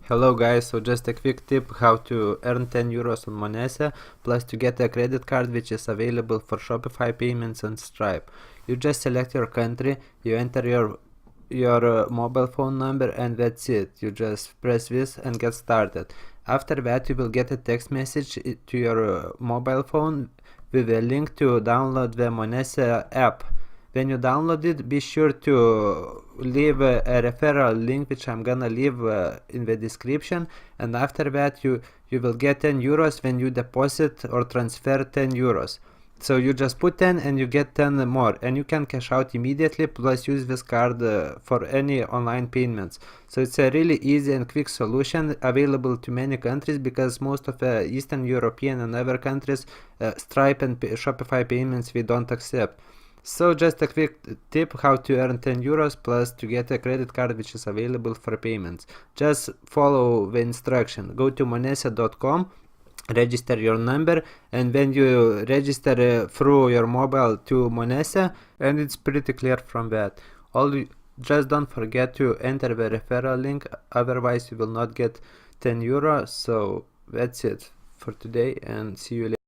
Hello guys, so just a quick tip how to earn 10 euros on Monese, plus to get a credit card which is available for Shopify payments and Stripe. You just select your country, you enter your mobile phone number, and that's it. You just press this and get started. After that you will get a text message to your mobile phone with a link to download the Monese app. When you download it, be sure to leave a referral link, which I'm gonna leave in the description, and after that you will get 10 euros when you deposit or transfer 10 euros. So you just put 10 and you get 10 more, and you can cash out immediately, plus use this card for any online payments. So it's a really easy and quick solution available to many countries, because most of Eastern European and other countries, Stripe and Shopify payments we don't accept. So just a quick tip how to earn 10 euros plus to get a credit card which is available for payments. Just follow the instruction. Go to monese.com, register your number, and when you register through your mobile to Monese, and it's pretty clear from that. Just don't forget to enter the referral link, otherwise you will not get 10 euros. So that's it for today, and see you later.